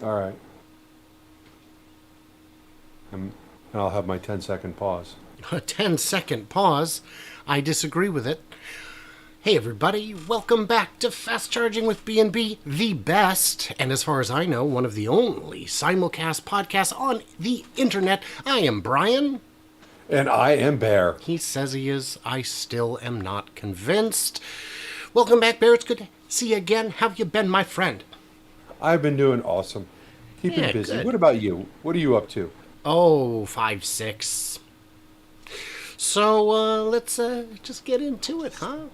All right. And I'll have my 10-second pause. A 10-second pause. I disagree with it. Hey everybody, welcome back to Fast Charging with B&B, the best, and as far as I know, one of the only simulcast podcasts on the internet. I am Brian. And I am Bear. He says he is. I still am not convinced. Welcome back, Bear. It's good to see you again. How have you been, my friend? I've been doing awesome. Keeping Yeah, busy. good. What about you? What are you up to? Oh, 5-6. So, let's just get into it, huh?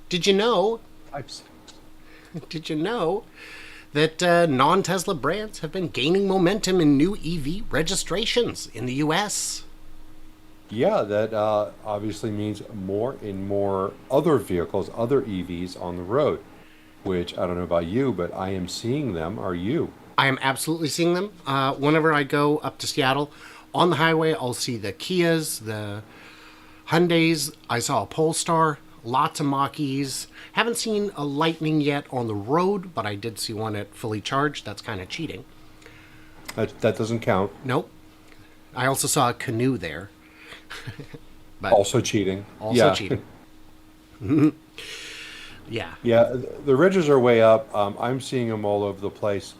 Did you know Did you know that non-Tesla brands have been gaining momentum in new EV registrations in the U.S.? Yeah, that obviously means more and more other vehicles, other EVs on the road, which I don't know about you, but I am seeing them. Are you? I am absolutely seeing them. Whenever I go up to Seattle, on the highway, I'll see the Kias, the Hyundais. I saw a Polestar, lots of Mach-E's. Haven't seen a Lightning yet on the road, but I did see one at fully charged. That's kind of cheating. That doesn't count. Nope. I also saw a Canoe there. But Also cheating. also Yeah. cheating. Yeah. Yeah, the ridges are way up. I'm seeing them all over the place.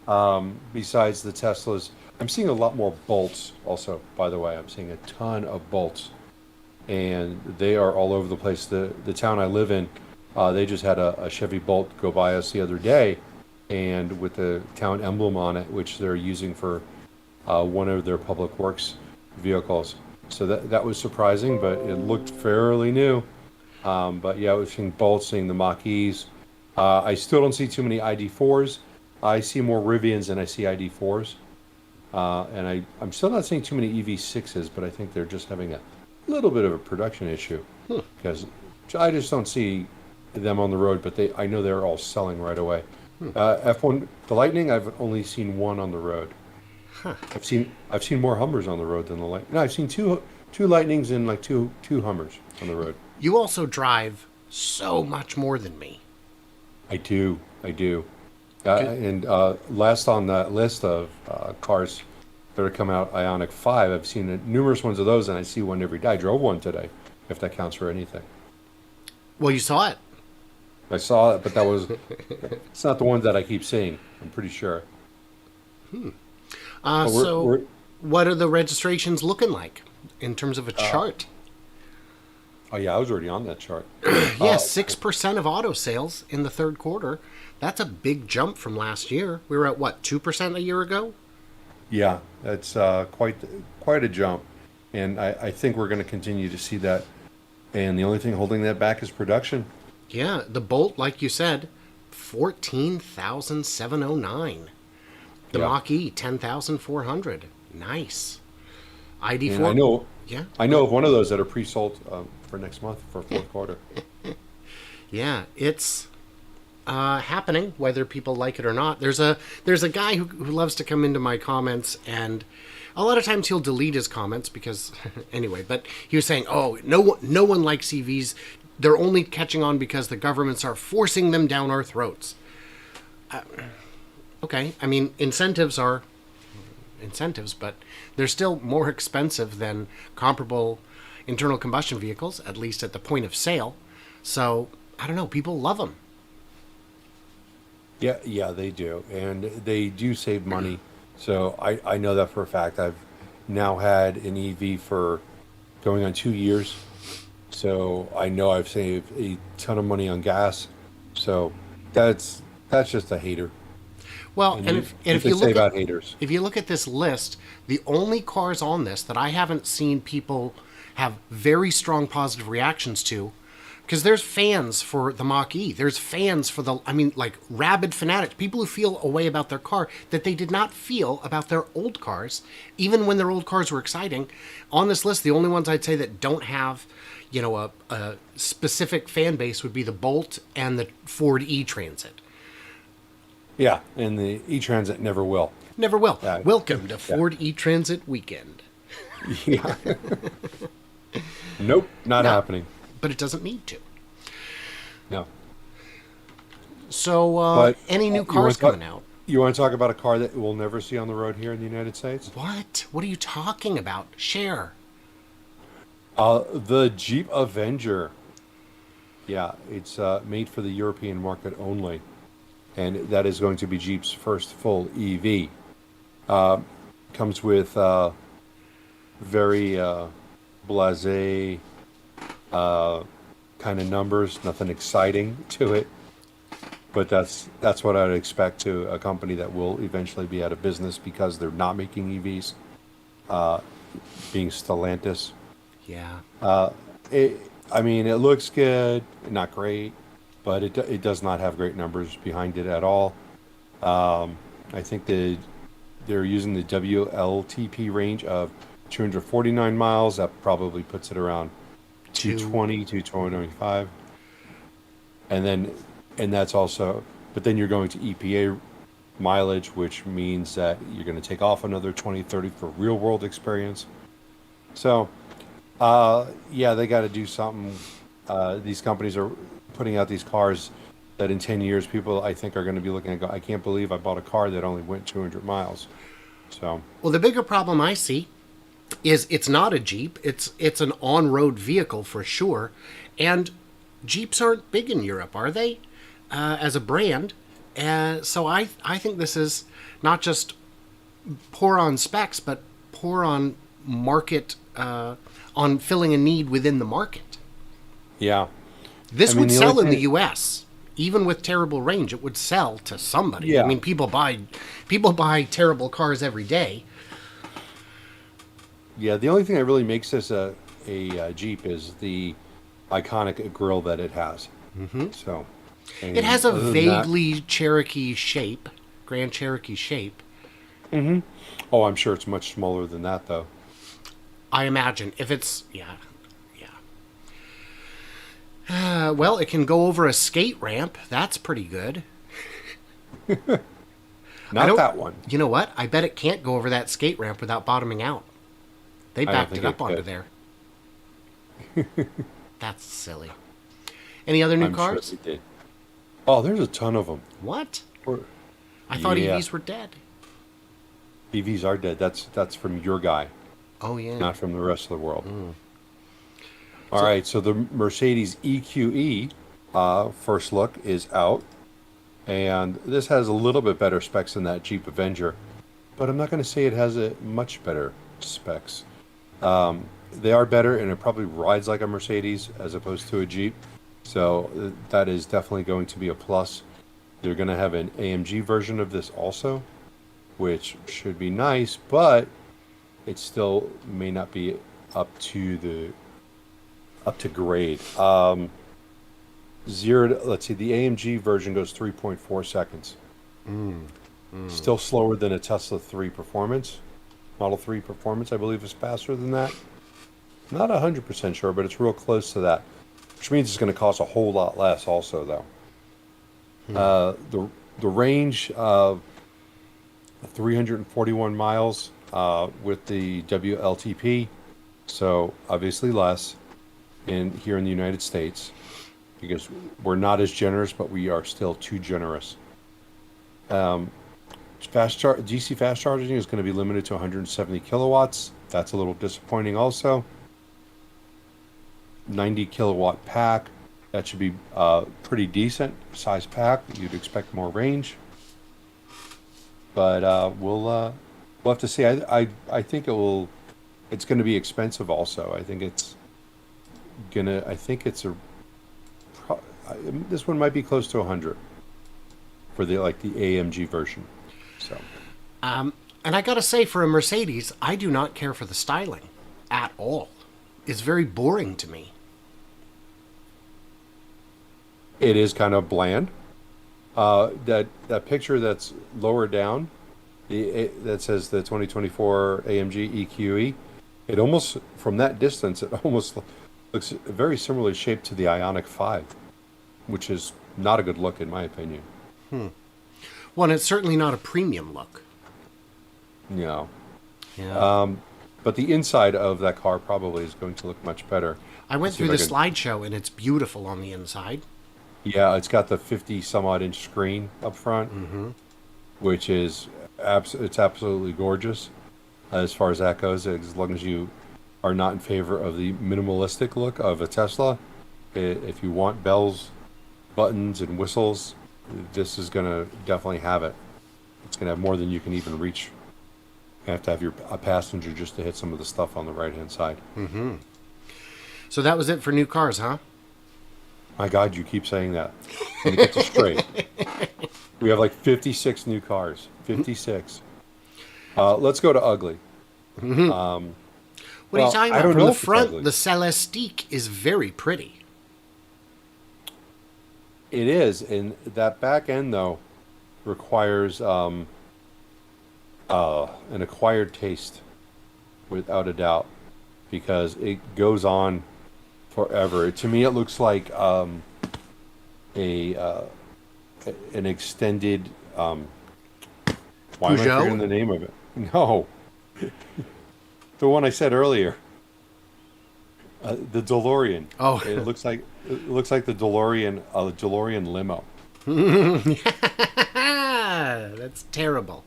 Besides the Teslas, I'm seeing a lot more bolts also, by the way. I'm seeing a ton of bolts, and they are all over the place. The town I live in, they just had a Chevy Bolt go by us the other day, and with the town emblem on it, which they're using for one of their public works vehicles. So that was surprising, but it looked fairly new. But yeah, I was seeing bolts, seeing the Mach-E's. I still don't see too many ID4s. I see more Rivians than I see ID4s. And I'm still not seeing too many EV6s, but I think they're just having a little bit of a production issue. Because I just don't see them on the road, but I know they're all selling right away. F1, the Lightning, I've only seen one on the road. I've seen more Hummers on the road than the Lightning. No, I've seen two Lightnings and like two Hummers on the road. You also drive so much more than me. I do. And last on that list of cars that are coming out, Ioniq 5, I've seen numerous ones of those, and I see one every day. I drove one today, if that counts for anything. Well, you saw it. I saw it, but it's not the ones that I keep seeing, I'm pretty sure. So, what are the registrations looking like in terms of a chart? Oh, yeah, I was already on that chart. Yeah, 6% of auto sales in the third quarter. That's a big jump from last year. We were at, what, 2% a year ago? Yeah, that's quite a jump. And I think we're going to continue to see that. And the only thing holding that back is production. Yeah, the Bolt, like you said, 14,709. The Yeah. Mach-E, 10,400. Nice. And ID4. Yeah. I know of one of those that are pre-sold for next month for fourth quarter. Yeah, it's happening, whether people like it or not. There's a guy who loves to come into my comments, and a lot of times he'll delete his comments because anyway. But he was saying, "Oh, no one likes EVs. They're only catching on because the governments are forcing them down our throats." Okay, I mean incentives are incentives, but they're still more expensive than comparable internal combustion vehicles, at least at the point of sale. So I don't know. People love them. Yeah, they do. And they do save money. So I know that for a fact. I've now had an EV for going on 2 years. So I know I've saved a ton of money on gas. So that's just a hater. Well, And and you, if you you can look save out at haters. if you look at this list, the only cars on this that I haven't seen people have very strong positive reactions to, because there's fans for the Mach-E, there's fans for like rabid fanatics, people who feel a way about their car that they did not feel about their old cars, even when their old cars were exciting. On this list, the only ones I'd say that don't have, a specific fan base would be the Bolt and the Ford E-Transit. Yeah, and the E-Transit never will. Never will. Yeah. Welcome to Ford E-Transit Weekend. Yeah. Nope, not No. happening. But it doesn't need to. No. So, But any new you cars want to talk- coming out? You want to talk about a car that we'll never see on the road here in the United States? What? What are you talking about? Share. The Jeep Avenger. Yeah, it's made for the European market only, and that is going to be Jeep's first full EV. Comes with very blasé kind of numbers, nothing exciting to it. But that's what I'd expect to a company that will eventually be out of business because they're not making EVs, being Stellantis. Yeah. It, I mean, it looks good, not great, but it does not have great numbers behind it at all. I think they're using the WLTP range of 249 miles. That probably puts it around Two. 220, 225. And then, and that's also, but then you're going to EPA mileage, which means that you're going to take off another 20, 30 for real world experience. So, yeah, they got to do something. These companies are putting out these cars that in 10 years, people I think are going to be looking at go, I can't believe I bought a car that only went 200 miles. So, Well, the bigger problem I see is it's not a Jeep. It's an on-road vehicle for sure. And Jeeps aren't big in Europe, are they? As a brand. So I think this is not just poor on specs, but poor on market, on filling a need within the market. yeah. This I mean, would the sell only in the thing- U.S. Even with terrible range, it would sell to somebody. Yeah. I mean, people buy terrible cars every day. Yeah, the only thing that really makes this a Jeep is the iconic grille that it has. So, It has a other than that- vaguely Cherokee shape, Grand Cherokee shape. oh, I'm sure it's much smaller than that, though. I imagine if it's yeah. Well, it can go over a skate ramp. That's pretty good. Not don't- that one. You know what? I bet it can't go over that skate ramp without bottoming out. They don't backed think it up it onto could. there. That's silly. Any other new I'm cars? sure they did. Oh, there's a ton of them. What? I thought Yeah. EVs were dead. EVs are dead. That's from your guy, Oh yeah. not from the rest of the world. All right, so the Mercedes EQE first look is out, and this has a little bit better specs than that Jeep Avenger, but I'm not going to say it has a much better specs. They are better, and it probably rides like a Mercedes as opposed to a Jeep, so that is definitely going to be a plus. They're going to have an AMG version of this also, which should be nice, but it still may not be up to grade. Let's see, the AMG version goes 3.4 seconds. Still slower than a Tesla 3 Performance. Model 3 Performance, I believe, is faster than that. Not 100% sure, but it's real close to that, which means it's going to cost a whole lot less also, though. The range of 341 miles with the WLTP, so obviously less here in the United States, because we're not as generous, but we are still too generous. DC fast charging is going to be limited to 170 kilowatts. That's a little disappointing also. 90 kilowatt pack. That should be pretty decent size pack. You'd expect more range, but we'll have to see. I think it's going to be expensive also. I think it's this one might be close to 100 for the AMG version. So, And I gotta say, for a Mercedes, I do not care for the styling at all. It's very boring to me. it is kind of bland. That picture that's lower down, that says the 2024 AMG EQE, it almost, from that distance, it almost looks very similarly shaped to the Ioniq 5, which is not a good look in my opinion. Well, and it's certainly not a premium look. No. Yeah. But the inside of that car probably is going to look much better. I went See through if the I can- slideshow, and it's beautiful on the inside. Yeah, it's got the 50 some odd inch screen up front. which is it's absolutely gorgeous as far as that goes. As long as you are not in favor of the minimalistic look of a Tesla, if you want bells, buttons, and whistles, this is going to definitely have it. It's going to have more than you can even reach. You have to have a passenger just to hit some of the stuff on the right-hand side. So that was it for new cars, huh? My God, you keep saying that. Let me get this straight. We have like 56 new cars. 56. Let's go to ugly. What are you talking I about? don't From know the if it's front, ugly. the Celestique is very pretty. It is, and that back end though requires an acquired taste, without a doubt, because it goes on forever. To me, it looks like a an extended. Why am I Peugeot? forgetting the name of it? No, the one I said earlier. The DeLorean. Oh. It looks like the DeLorean, DeLorean limo. That's terrible.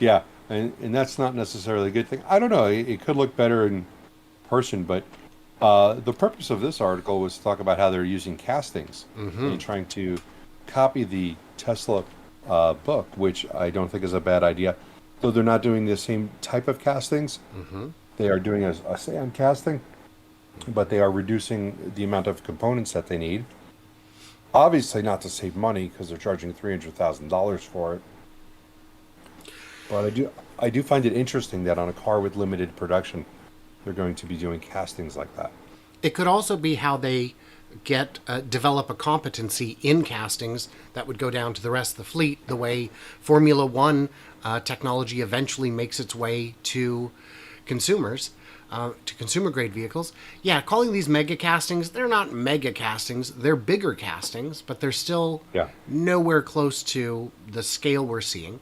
Yeah, and that's not necessarily a good thing. I don't know. It could look better in person, but the purpose of this article was to talk about how they're using castings and trying to copy the Tesla book, which I don't think is a bad idea. Though they're not doing the same type of castings. They are doing a sand casting, but they are reducing the amount of components that they need. Obviously, not to save money because they're charging $300,000 for it. But I do find it interesting that on a car with limited production, they're going to be doing castings like that. It could also be how they develop a competency in castings that would go down to the rest of the fleet, the way Formula One technology eventually makes its way to consumers, to consumer grade vehicles. Yeah, calling these mega castings, they're not mega castings, they're bigger castings, but they're still nowhere close to the scale we're seeing.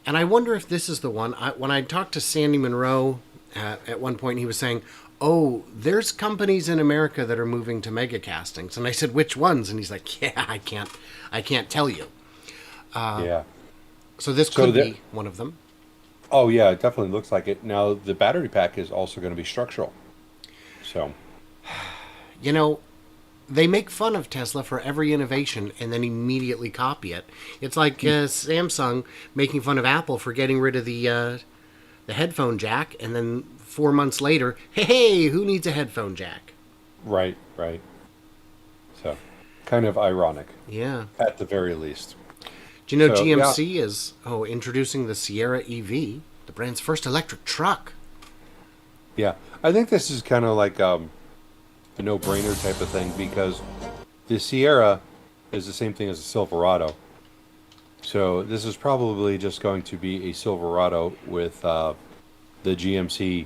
And I wonder if this is the one. When I talked to Sandy Monroe at one point, he was saying, "Oh, there's companies in America that are moving to mega castings." And I said, "Which ones?" And he's like, "Yeah, I can't tell you." Yeah. So this could be one of them. Oh, yeah, it definitely looks like it. Now, the battery pack is also going to be structural. So, You know, they make fun of Tesla for every innovation and then immediately copy it. It's like Samsung making fun of Apple for getting rid of the headphone jack, and then 4 months later, hey, who needs a headphone jack? right. So, kind of ironic, Yeah. at the very least. Do you know So, GMC is introducing the Sierra EV, the brand's first electric truck? Yeah. I think this is kind of like a no-brainer type of thing because the Sierra is the same thing as a Silverado. So this is probably just going to be a Silverado with the GMC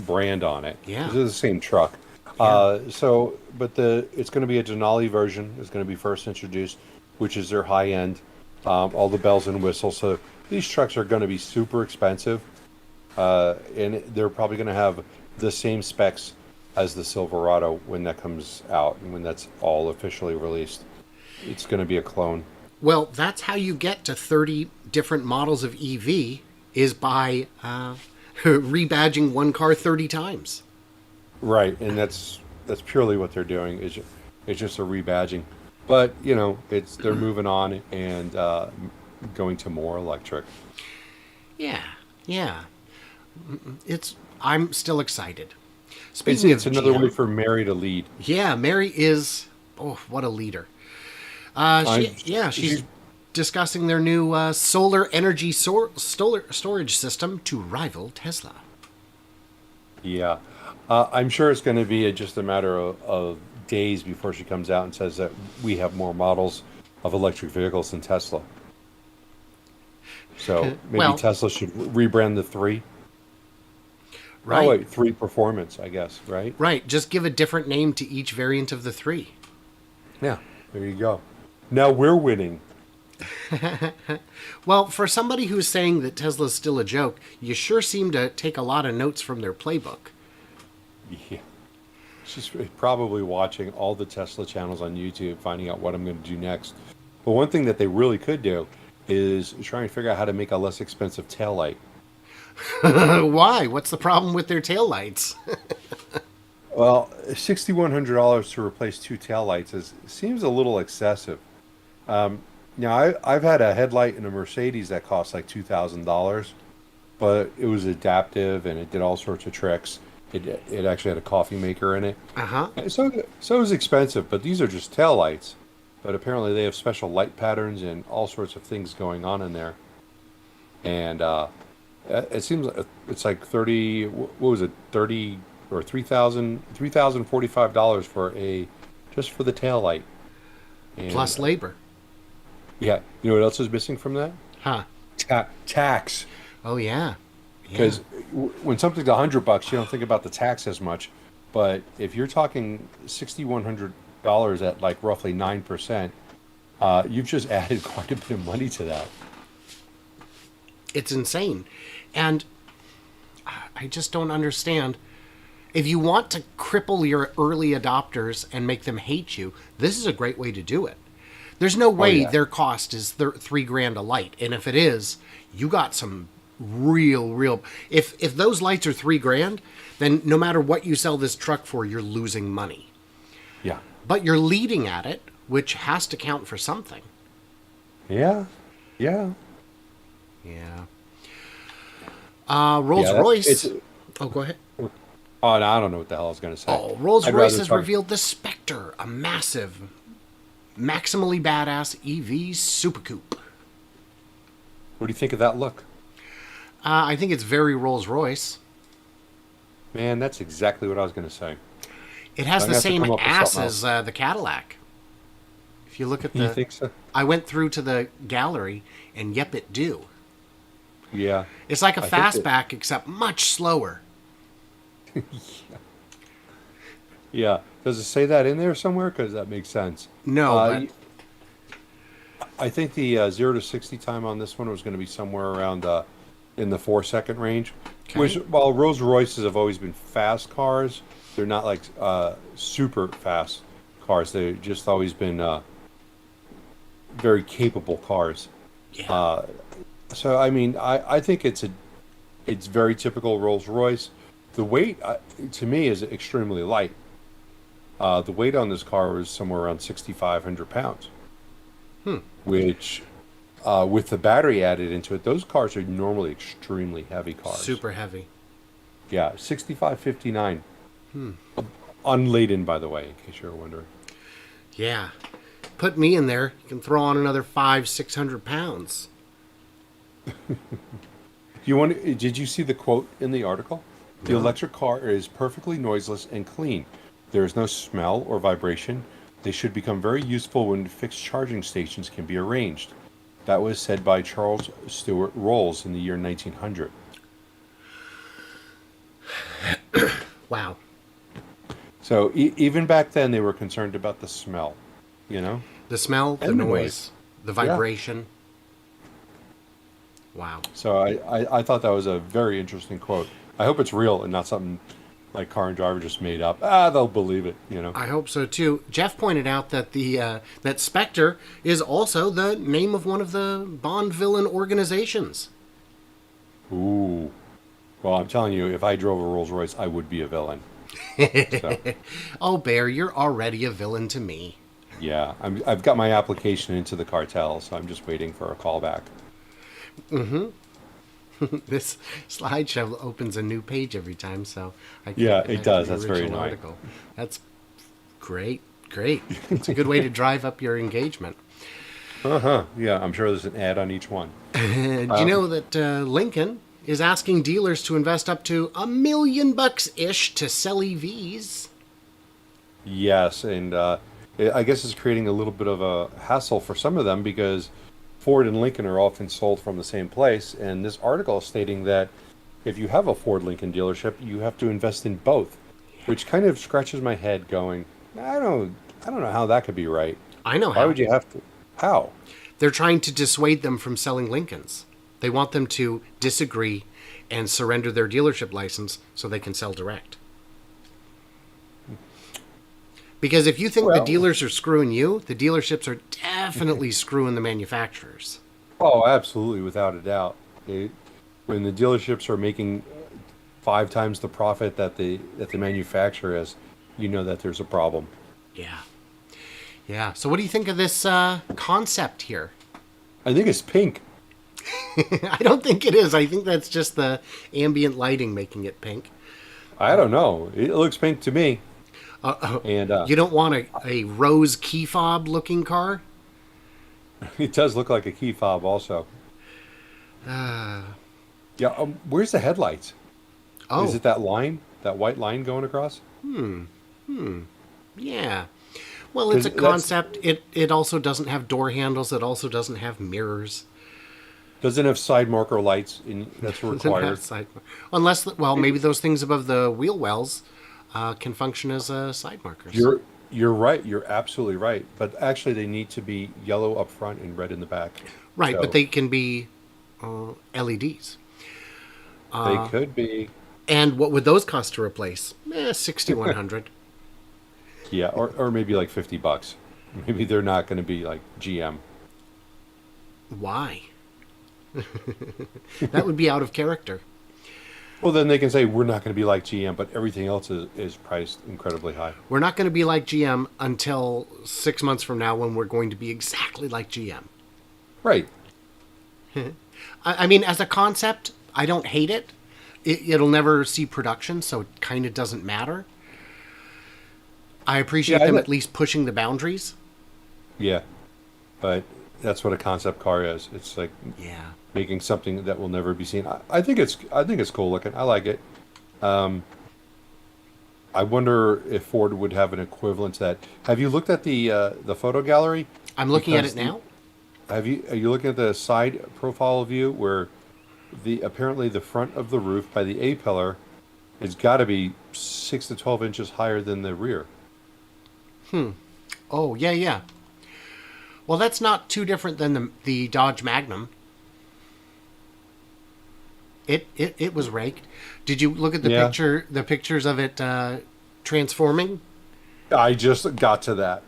brand on it. Yeah. This is the same truck. But it's going to be a Denali version. It's going to be first introduced, which is their high end, all the bells and whistles. So these trucks are going to be super expensive, and they're probably going to have the same specs as the Silverado when that comes out and when that's all officially released. It's going to be a clone. Well, that's how you get to 30 different models of EV, is by rebadging one car 30 times. Right, and that's purely what they're doing. It's just a rebadging, but they're moving on and going to more electric. Yeah. I'm still excited. Speaking It's of another GM, way for Mary to lead. Yeah, Mary is. Oh, what a leader! She's discussing their new solar energy storage system to rival Tesla. Yeah, I'm sure it's going to be just a matter of days before she comes out and says that we have more models of electric vehicles than Tesla. So maybe Tesla should rebrand the 3. Right. Oh wait, 3 Performance, I guess, right? Right. Just give a different name to each variant of the 3. Yeah, there you go. Now we're winning. Well, for somebody who's saying that Tesla's still a joke, you sure seem to take a lot of notes from their playbook. Yeah. She's probably watching all the Tesla channels on YouTube, finding out what I'm going to do next. But one thing that they really could do is trying to figure out how to make a less expensive taillight. Why? What's the problem with their taillights? Well, $6,100 to replace two taillights seems a little excessive. Now, I've had a headlight in a Mercedes that cost like $2,000, but it was adaptive and it did all sorts of tricks. It actually had a coffee maker in it. Uh-huh. So it was expensive, but these are just taillights. But apparently they have special light patterns and all sorts of things going on in there. And it seems like it's like 30, what was it, 30 or $3,045 for just for the taillight. And Plus labor. yeah, you know what else is missing from that? Huh. Tax. Oh, yeah. Because when something's $100, you don't think about the tax as much. But if you're talking $6,100 at like roughly 9%, you've just added quite a bit of money to that. It's insane. And I just don't understand. If you want to cripple your early adopters and make them hate you, this is a great way to do it. There's no way their cost is $3,000 a light. And if it is, you got some real. If those lights are $3,000, then no matter what you sell this truck for, you're losing money. Yeah. But you're leading at it, which has to count for something. Yeah. Yeah. Yeah. RollsRoyce. Oh, go ahead. Oh, no, I don't know what the hell I was going to say. Oh, RollsRoyce has revealed the Specter, a massive, maximally badass EV super coupe. What do you think of that look? I think it's very Rolls-Royce. Man, that's exactly what I was going to say. It has I'm the gonna have to same come up with ass something as the Cadillac. If you look at You think so? I went through to the gallery, and yep, it do. Yeah. It's like a I think fastback, except much slower. Yeah. Does it say that in there somewhere? Because that makes sense. No, I think the 0 to 60 time on this one was going to be somewhere around in the 4-second range. Okay. Which, while Rolls-Royces have always been fast cars, they're not like super fast cars. They've just always been very capable cars. yeah. So I mean, I think it's very typical Rolls-Royce. The weight to me is extremely light. The weight on this car was somewhere around 6,500 pounds, which with the battery added into it, those cars are normally extremely heavy cars. Super heavy. Yeah, 6,559. Unladen, by the way, in case you're wondering. Yeah. Put me in there, you can throw on another 500-600 pounds. Did you see the quote in the article? The electric car is perfectly noiseless and clean. There is no smell or vibration. They should become very useful when fixed charging stations can be arranged. That was said by Charles Stewart Rolls in the year 1900. Wow. So even back then, they were concerned about the smell, you know? The smell, the And the noise, the vibration. Wow. So I thought that was a very interesting quote. I hope it's real and not something like Car and Driver just made up. They'll believe it, you know? I hope so too. Jeff pointed out that that Spectre is also the name of one of the Bond villain organizations. Ooh. Well, I'm telling you, if I drove a Rolls-Royce, I would be a villain. So, Oh, Bear, you're already a villain to me. yeah, I've got my application into the cartel, so I'm just waiting for a callback. This slideshow opens a new page every time, so I Yeah, can't get it back does. to the That's very original annoying. article. That's great. It's a good way to drive up your engagement. Uh-huh. Yeah, I'm sure there's an ad on each one. Do you know that Lincoln is asking dealers to invest up to $1 million ish to sell EVs? Yes, and I guess it's creating a little bit of a hassle for some of them because Ford and Lincoln are often sold from the same place, and this article is stating that if you have a Ford Lincoln dealership, you have to invest in both, which kind of scratches my head going, I don't know how that could be right. I know Why how. would you have to? How? They're trying to dissuade them from selling Lincolns. They want them to disagree and surrender their dealership license so they can sell direct. Because if you think the Well- dealers are screwing you, the dealerships are definitely screwing the manufacturers. Oh, absolutely, without a doubt. When the dealerships are making 5 times the profit that the manufacturer is, you know that there's a problem. Yeah. Yeah. So what do you think of this concept here? I think it's pink. I don't think it is. I think that's just the ambient lighting making it pink. I don't know. It looks pink to me. And You don't want a rose key fob looking car? it does look like a key fob also. Yeah, where's the headlights? Is Oh, it that line, that white line going across? yeah. Well, it's a Because that's concept. It also doesn't have door handles. It also doesn't have mirrors. doesn't have side marker lights that's Doesn't have required. side, unless well, maybe those things above the wheel wells can function as side markers. You're right. You're absolutely right. But actually, they need to be yellow up front and red in the back. Right, but So they can be LEDs. they could be, And what would those cost to replace? 6,100. yeah, or maybe like $50. Maybe they're not going to be like GM. Why? That would be out of character. Well, then they can say we're not going to be like GM, but everything else is priced incredibly high. We're not going to be like GM until 6 months from now when we're going to be exactly like GM. Right. I mean, as a concept, I don't hate it. It'll never see production, so it kind of doesn't matter. I appreciate Yeah, them at least pushing the boundaries. yeah, but that's what a concept car is. It's like Yeah. making something that will never be seen. I think it's cool looking. I like it. I wonder if Ford would have an equivalent to that. Have you looked at the photo gallery? I'm looking at Because it now. are you looking at the side profile view where the apparently the front of the roof by the A pillar has got to be 6 to 12 inches higher than the rear. Oh, yeah, yeah. Well, that's not too different than the Dodge Magnum. It was raked. Did you look at the Yeah, pictures of it transforming? I just got to that.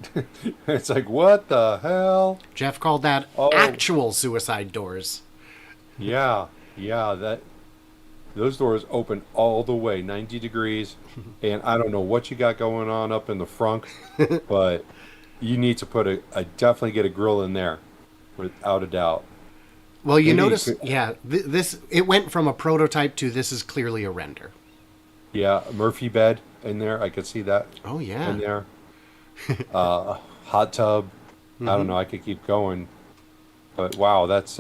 It's like what the hell? Jeff called that Oh, actual suicide doors. yeah, yeah. Those doors open all the way 90 degrees, and I don't know what you got going on up in the front, but you need to put a definitely get a grill in there, without a doubt. Well, you Maybe, notice, yeah, this it went from a prototype to this is clearly a render. yeah, Murphy bed in there. I could see that Oh in yeah. there. Hot tub. I don't know. I could keep going, but wow, that's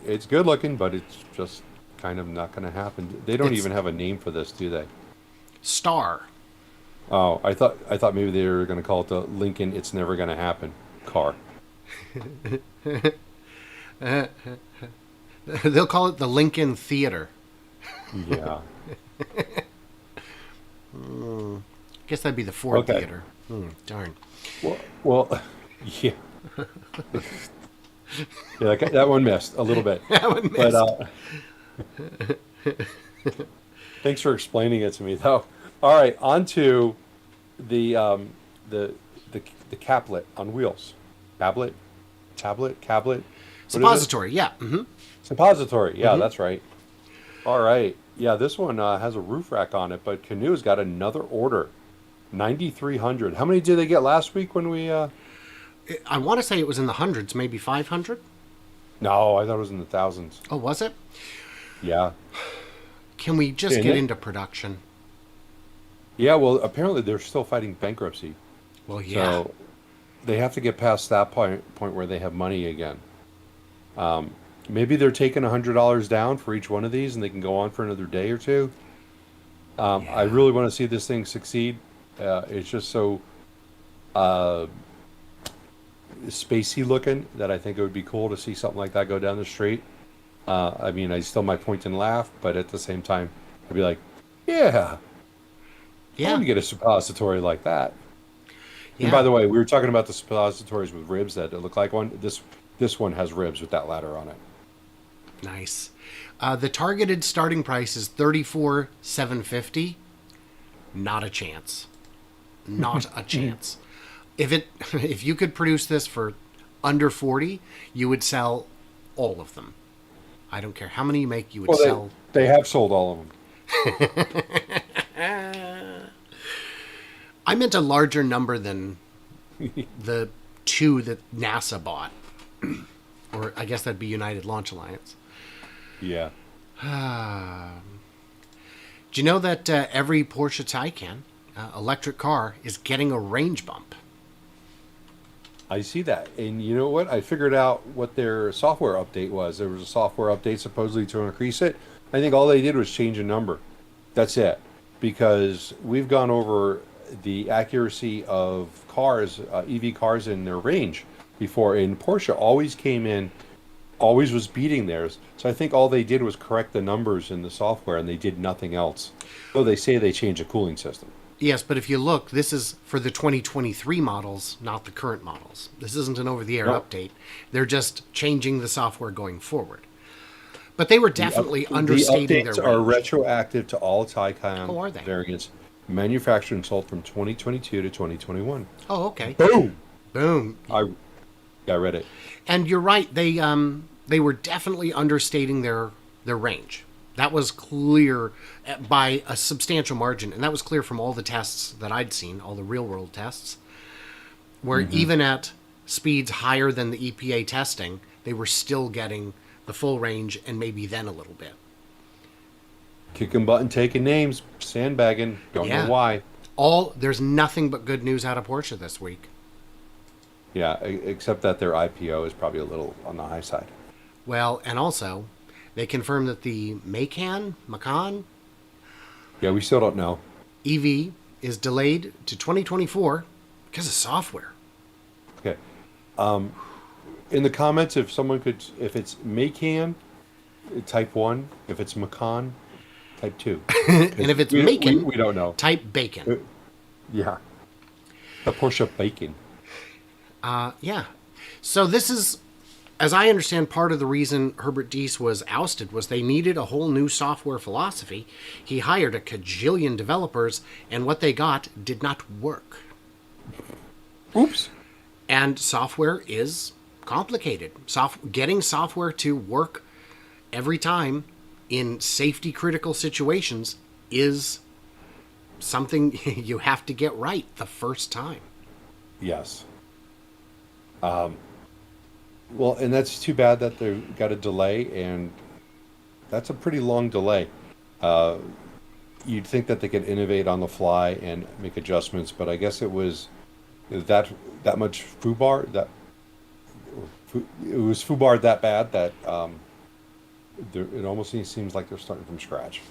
it's good looking, but it's just kind of not going to happen. They don't It's even have a name for this, do they? Star. Oh, I thought maybe they were going to call it the Lincoln "It's Never Going to Happen" car. They'll call it the Lincoln Theater. Yeah. Guess that'd be the Ford Okay. Theater. Darn. Well, yeah. Yeah, that one missed a little bit, That one but missed. thanks for explaining it to me, though. All right, on to the um, the the caplet on wheels. Tablet, cablet. What is it? Suppository, yeah. Suppository. Yeah, that's right. All right. Yeah, this one has a roof rack on it, but Canoe's got another order. 9,300. How many did they get last week when we I want to say it was in the hundreds, maybe 500. No, I thought it was in the thousands. Oh, was it? Yeah. Can we just And get it, into production? yeah, well, apparently they're still fighting bankruptcy. Well, yeah. So they have to get past that point where they have money again. Maybe they're taking $100 down for each one of these and they can go on for another day or two. I Yeah. really want to see this thing succeed. It's just so uh, spacey looking that I think it would be cool to see something like that go down the street. I mean, I still might point and laugh, but at the same time, I'd be like, yeah, I want Yeah. to get a suppository like that. And by Yeah. the way, we were talking about the suppositories with ribs that look like one. This one has ribs with that ladder on it. Nice. The targeted starting price is 34,750. Not a chance. Not a chance. if you could produce this for under 40, you would sell all of them. I don't care how many you make, you would Well, sell. they have sold all of them. I meant a larger number than the 2 that NASA bought. Or I guess that'd be United Launch Alliance. Yeah. Do you know that every Porsche Taycan electric car is getting a range bump? I see that. And you know what? I figured out what their software update was. There was a software update supposedly to increase it. I think all they did was change a number. That's it. Because we've gone over the accuracy of cars, EV cars and their range before. And Porsche always came in, always was beating theirs. So I think all they did was correct the numbers in the software and they did nothing else. Though they say they changed the cooling system. Yes, but if you look, this is for the 2023 models, not the current models. This isn't an over-the-air update. They're just changing the software going forward. But they were definitely understating their range. The updates are retroactive to all Taycan variants manufactured and sold from 2022 to 2021. Oh, okay. Boom! Boom. I read it. And you're right. They were definitely understating their range. That was clear by a substantial margin, and that was clear from all the tests that I'd seen, all the real-world tests, where even at speeds higher than the EPA testing, they were still getting the full range and maybe then a little bit. Kicking butt and taking names, sandbagging, don't know why. There's nothing but good news out of Porsche this week. Yeah, except that their IPO is probably a little on the high side. Well, and also, they confirmed that the Macan Yeah, we still don't know. EV is delayed to 2024 because of software. Okay. In the comments, if it's Macan, type 1. If it's Macan, type 2. And if it's Macan, we don't know. Type bacon. Yeah. The Porsche bacon. Yeah. So this is, as I understand, part of the reason Herbert Diess was ousted was they needed a whole new software philosophy. He hired a cajillion developers, and what they got did not work. Oops. And software is complicated. Getting software to work every time in safety critical situations is something you have to get right the first time. Yes. Well, and that's too bad that they got a delay, and that's a pretty long delay. You'd think that they could innovate on the fly and make adjustments, but I guess it was that much foobar that it was foobar that bad that it almost seems like they're starting from scratch.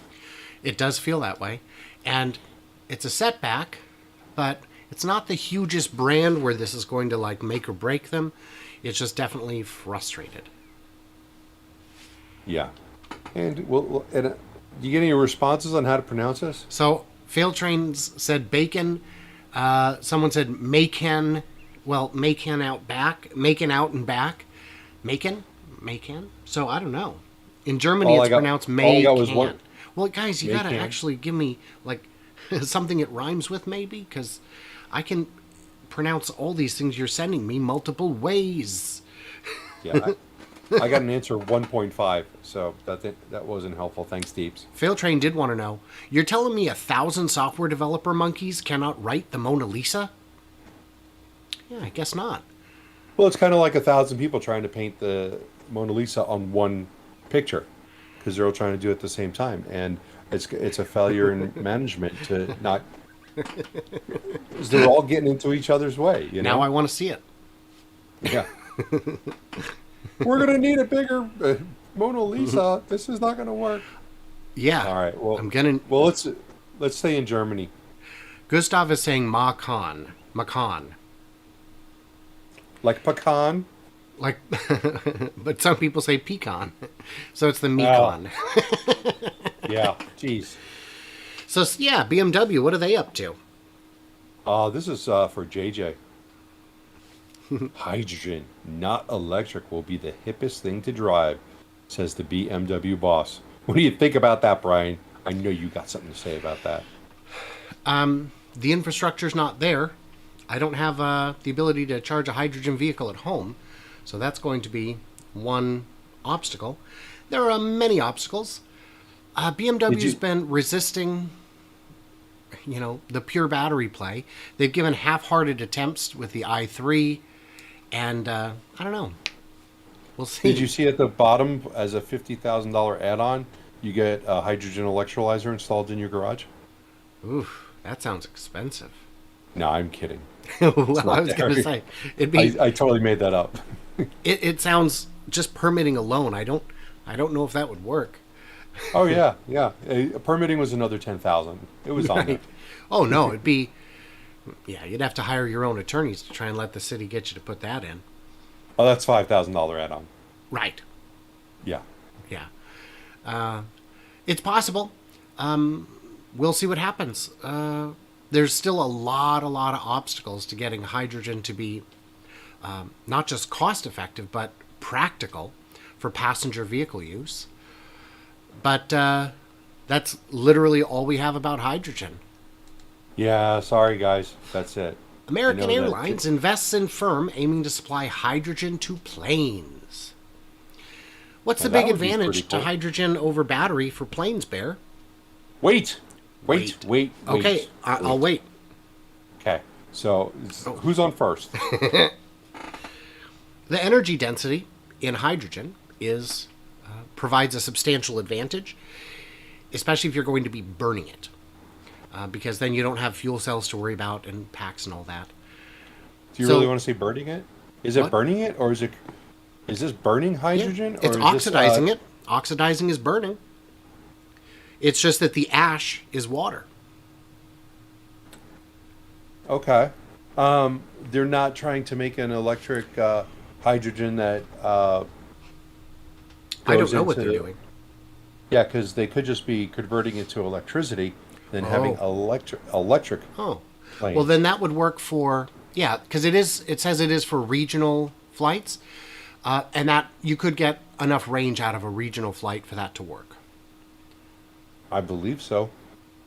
It does feel that way, and it's a setback, but it's not the hugest brand where this is going to like make or break them. It's just definitely frustrated. Yeah. And do you get any responses on how to pronounce this? So, Fail Trains said bacon. Someone said Macan. Well, Macan out back. Macan out and back. Macan? So, I don't know. In Germany, it's pronounced Macan. Well, guys, you got to actually give me, like, something it rhymes with, maybe? Because I can pronounce all these things you're sending me multiple ways. Yeah, I got an answer 1.5, so that wasn't helpful. Thanks, Deeps. Failtrain did want to know, you're telling me 1,000 software developer monkeys cannot write the Mona Lisa? Yeah, I guess not. Well, it's kind of like 1,000 people trying to paint the Mona Lisa on one picture because they're all trying to do it at the same time, and it's a failure in management to not. They're all getting into each other's way. You know? Now I want to see it. Yeah. We're going to need a bigger Mona Lisa. This is not going to work. Yeah. All right. Well, Well, let's stay in Germany. Gustav is saying Macan. Like pecan? Like, but some people say pecan. So it's the Macan. Oh. Yeah. Jeez. So, yeah, BMW, what are they up to? This is for JJ. Hydrogen, not electric, will be the hippest thing to drive, says the BMW boss. What do you think about that, Brian? I know you got something to say about that. The infrastructure's not there. I don't have the ability to charge a hydrogen vehicle at home, so that's going to be one obstacle. There are many obstacles. BMW's been resisting, the pure battery play. They've given half-hearted attempts with the i3, and I don't know. We'll see. Did you see at the bottom as a $50,000 add-on, you get a hydrogen electrolyzer installed in your garage? Oof, that sounds expensive. No, I'm kidding. Well, I was going to say it'd be. I totally made that up. It sounds just permitting alone. I don't know if that would work. Oh yeah, yeah. Permitting was another 10,000. It was on there. Oh no, it'd be. Yeah, you'd have to hire your own attorneys to try and let the city get you to put that in. Oh, that's $5,000 add-on. Right. Yeah. Yeah. It's possible. We'll see what happens. There's still a lot of obstacles to getting hydrogen to be not just cost effective, but practical for passenger vehicle use. But that's literally all we have about hydrogen. Yeah, sorry guys. That's it. American Airlines invests in firm aiming to supply hydrogen to planes. What's the big advantage to hydrogen over battery for planes, Bear? Wait. Okay, I'll wait. Okay, so who's on first? The energy density in hydrogen provides a substantial advantage, especially if you're going to be burning it, because then you don't have fuel cells to worry about and packs and all that. Do you really want to say burning it? Is it burning it, or is this burning hydrogen? Yeah, it's oxidizing it. Oxidizing is burning. It's just that the ash is water. Okay. They're not trying to make an electric hydrogen that I don't know what they're doing. Yeah, because they could just be converting it to electricity, then having electric planes. Well, then that would work for because it says it is for regional flights, and that you could get enough range out of a regional flight for that to work. I believe so.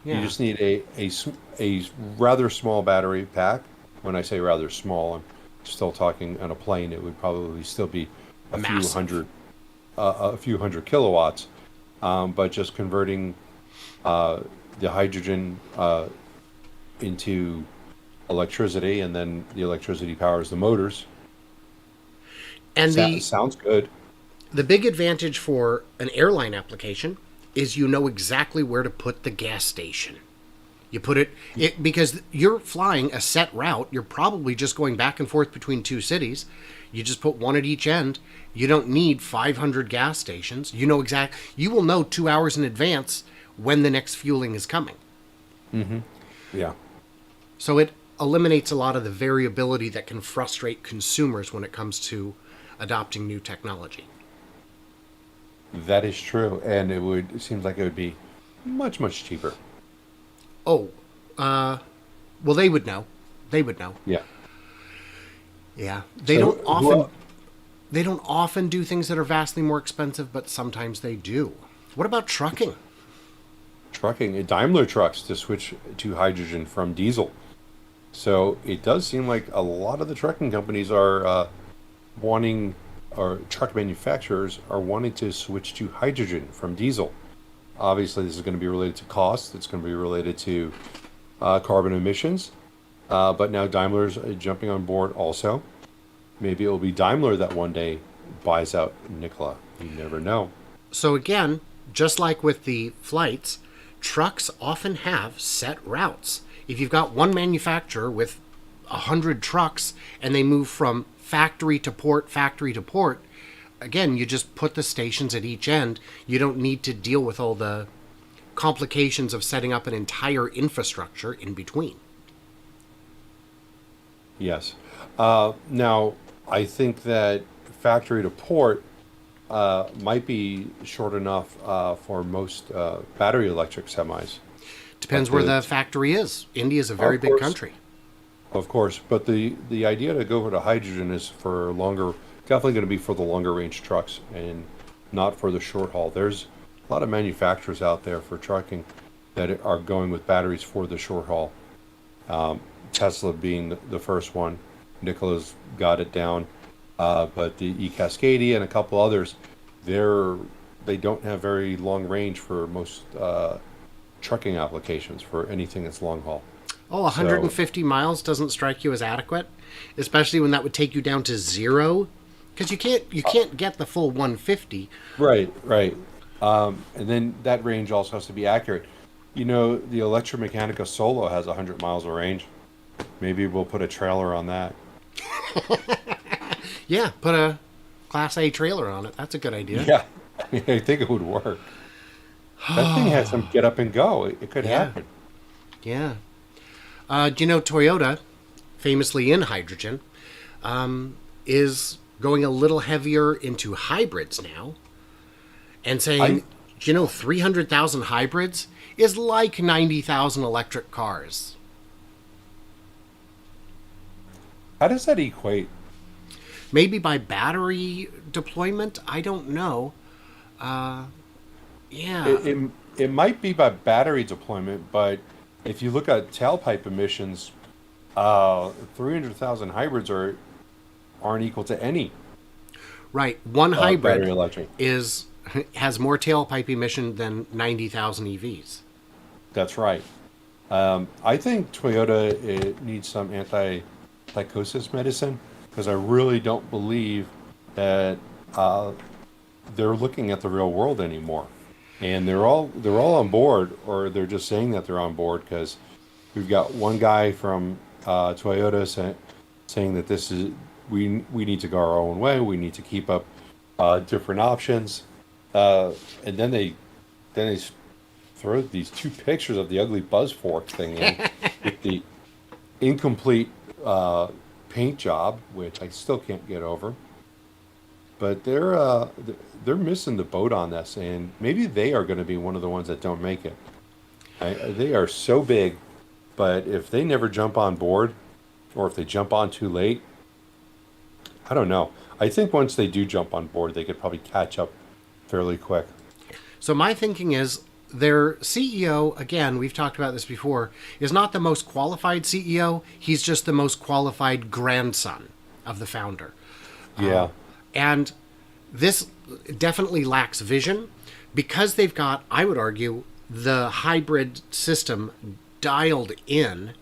Yeah. You just need a rather small battery pack. When I say rather small, I'm still talking on a plane. It would probably still be a few hundred kilowatts. But just converting the hydrogen into electricity, and then the electricity powers the motors. And sounds good. The big advantage for an airline application is you know exactly where to put the gas station. You put it because you're flying a set route. You're probably just going back and forth between two cities. You just put one at each end. You don't need 500 gas stations. You will know 2 hours in advance when the next fueling is coming. Mm-hmm. Yeah. So it eliminates a lot of the variability that can frustrate consumers when it comes to adopting new technology. That is true, and it seems like it would be much, much cheaper. Oh, well, they would know. Yeah. Yeah. They don't often do things that are vastly more expensive, but sometimes they do. What about trucking? Daimler trucks to switch to hydrogen from diesel. So it does seem like a lot of the trucking companies are wanting, or truck manufacturers are wanting to switch to hydrogen from diesel. Obviously, this is going to be related to cost. It's going to be related to carbon emissions. But now Daimler's jumping on board also. Maybe it will be Daimler that one day buys out Nikola. You never know. So again, just like with the flights, trucks often have set routes. If you've got one manufacturer with 100 trucks and they move from factory to port, again, you just put the stations at each end. You don't need to deal with all the complications of setting up an entire infrastructure in between. Yes. Now, I think that factory to port might be short enough for most battery electric semis. Depends where the factory is. India is a very big country. Of course, but the idea to go to hydrogen is for longer, definitely going to be for the longer range trucks and not for the short haul. There's a lot of manufacturers out there for trucking that are going with batteries for the short haul. Tesla being the first one. Nikola's got it down. But the eCascadia and a couple others, they're they don't have very long range for most trucking applications for anything that's long haul. Oh, So 150 miles doesn't strike you as adequate, especially when that would take you down to zero, because you can't get the full 150. right, right. And then that range also has to be accurate. You know, the Electromechanica Solo has 100 miles of range. Maybe we'll put a trailer on that. Yeah, put a Class A trailer on it. That's a good idea. Yeah, I think it would work. That thing has some get up and go. It could Yeah. happen. Yeah. Do you know Toyota, famously in hydrogen, is going a little heavier into hybrids now, and saying, I, 300,000 hybrids is like 90,000 electric cars. how does that equate? Maybe by battery deployment, I don't know. Yeah. It might be by battery deployment, but if you look at tailpipe emissions, 300,000 hybrids aren't equal to any Right. One battery hybrid electric. is has more tailpipe emission than 90,000 EVs. That's right. I think Toyota needs some anti-psychosis medicine because I really don't believe that they're looking at the real world anymore, and they're all on board, or they're just saying that they're on board because we've got one guy from Toyota saying that this is we need to go our own way. We need to keep up different options, and then they throw these two pictures of the ugly buzz fork thing in with the incomplete paint job, which I still can't get over. But they're missing the boat on this, and maybe they are going to be one of the ones that don't make it. They are so big, but if they never jump on board, or if they jump on too late, I don't know. I think once they do jump on board, they could probably catch up fairly quick. So my thinking is their CEO, again, we've talked about this before, is not the most qualified CEO. He's just the most qualified grandson of the founder. Yeah. And this definitely lacks vision because they've got, I would argue, the hybrid system dialed in.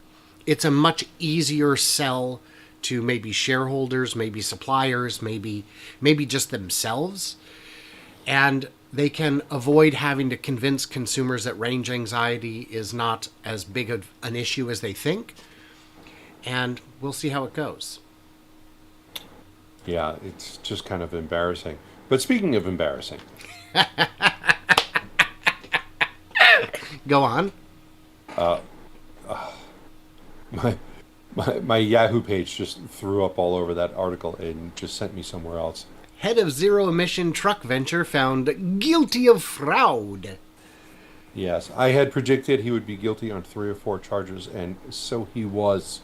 It's a much easier sell to maybe shareholders, maybe suppliers, maybe just themselves. And they can avoid having to convince consumers that range anxiety is not as big of an issue as they think. And we'll see how it goes. Yeah, it's just kind of embarrassing. But speaking of embarrassing, Go on. my, my Yahoo page just threw up all over that article and just sent me somewhere else. Head of zero emission truck venture found guilty of fraud. Yes, I had predicted he would be guilty on 3 or 4 charges, and so he was.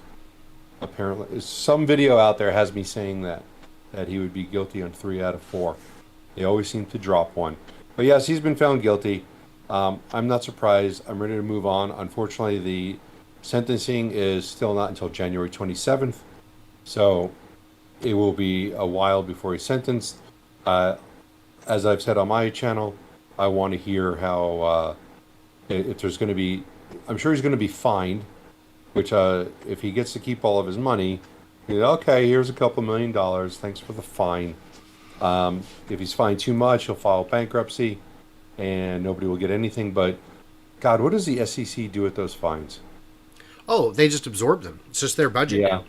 Apparently, some video out there has me saying that he would be guilty on 3 out of 4. They always seem to drop one. But yes, he's been found guilty. I'm not surprised. I'm ready to move on. Unfortunately, the sentencing is still not until January 27th, so it will be a while before he's sentenced. As I've said on my channel, I want to hear how if there's going to be. I'm sure he's going to be fined, which if he gets to keep all of his money, okay, here's a couple $1 million. Thanks for the fine. If he's fined too much, he'll file bankruptcy, and nobody will get anything. But God, what does the SEC do with those fines? Oh, they just absorb them. It's just their budget. Yeah,